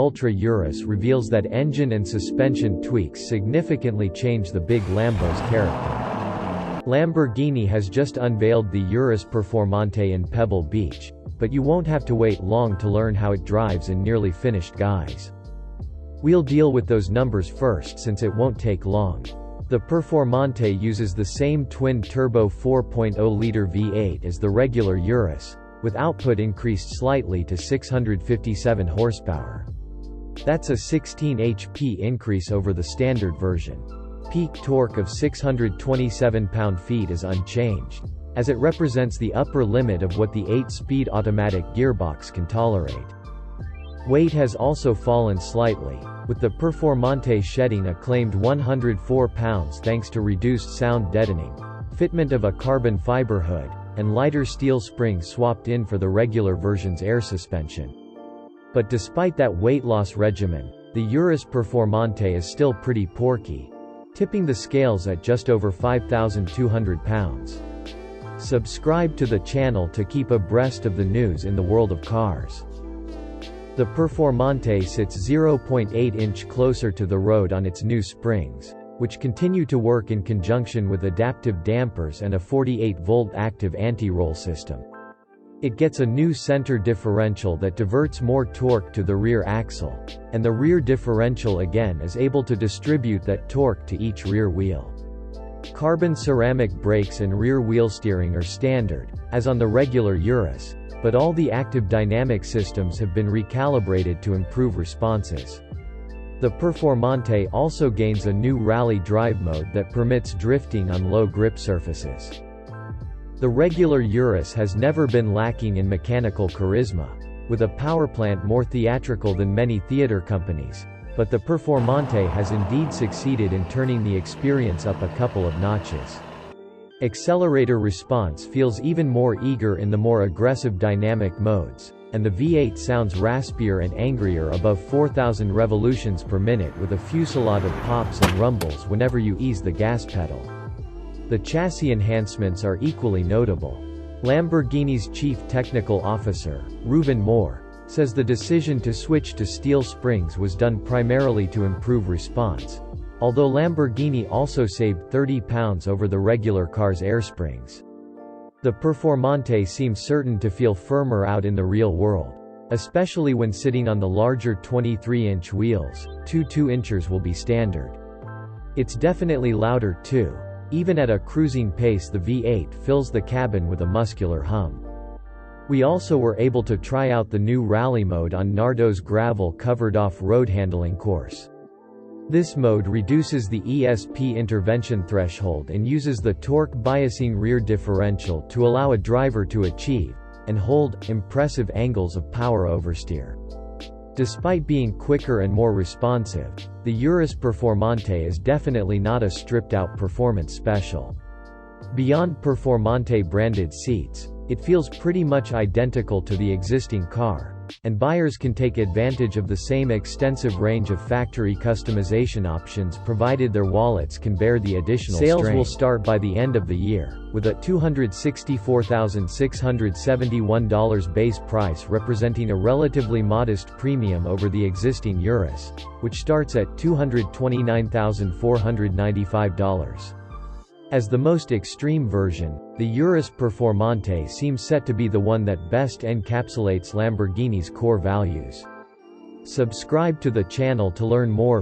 Ultra Urus reveals that engine and suspension tweaks significantly change the big Lambo's character. Lamborghini has just unveiled the Urus Performante in Pebble Beach, but you won't have to wait long to learn how it drives in nearly finished guise. We'll deal with those numbers first since it won't take long. The Performante uses the same twin-turbo 4.0-liter V8 as the regular Urus, with output increased slightly to 657 horsepower. That's a 16 HP increase over the standard version. Peak torque of 627 pound-feet is unchanged, as it represents the upper limit of what the 8-speed automatic gearbox can tolerate. Weight has also fallen slightly, with the Performante shedding a claimed 104 pounds thanks to reduced sound deadening, fitment of a carbon fiber hood, and lighter steel springs swapped in for the regular version's air suspension. But despite that weight loss regimen, the Urus Performante is still pretty porky, tipping the scales at just over 5,200 pounds. Subscribe to the channel to keep abreast of the news in the world of cars. The Performante sits 0.8 inch closer to the road on its new springs, which continue to work in conjunction with adaptive dampers and a 48-volt active anti-roll system. It gets a new center differential that diverts more torque to the rear axle, and the rear differential again is able to distribute that torque to each rear wheel. Carbon ceramic brakes and rear wheel steering are standard, as on the regular Urus, but all the active dynamic systems have been recalibrated to improve responses. The Performante also gains a new rally drive mode that permits drifting on low grip surfaces. The regular Urus has never been lacking in mechanical charisma, with a powerplant more theatrical than many theater companies, but the Performante has indeed succeeded in turning the experience up a couple of notches. Accelerator response feels even more eager in the more aggressive dynamic modes, and the V8 sounds raspier and angrier above 4,000 revolutions per minute with a fusillade of pops and rumbles whenever you ease the gas pedal. The chassis enhancements are equally notable. Lamborghini's chief technical officer, Reuven Moore, says the decision to switch to steel springs was done primarily to improve response, although Lamborghini also saved 30 pounds over the regular car's air springs. The Performante seems certain to feel firmer out in the real world, especially when sitting on the larger 23-inch wheels. 2.2-inchers will be standard. It's definitely louder too. Even at a cruising pace, the V8 fills the cabin with a muscular hum. We also were able to try out the new rally mode on Nardo's gravel-covered off-road handling course. This mode reduces the ESP intervention threshold and uses the torque biasing rear differential to allow a driver to achieve, and hold, impressive angles of power oversteer. Despite being quicker and more responsive, the Urus Performante is definitely not a stripped-out performance special. Beyond Performante branded seats, it feels pretty much identical to the existing car, and buyers can take advantage of the same extensive range of factory customization options provided their wallets can bear the additional strain. Sales will start by the end of the year, with a $264,671 base price representing a relatively modest premium over the existing Urus, which starts at $229,495. As the most extreme version, the Urus Performante seems set to be the one that best encapsulates Lamborghini's core values. Subscribe to the channel to learn more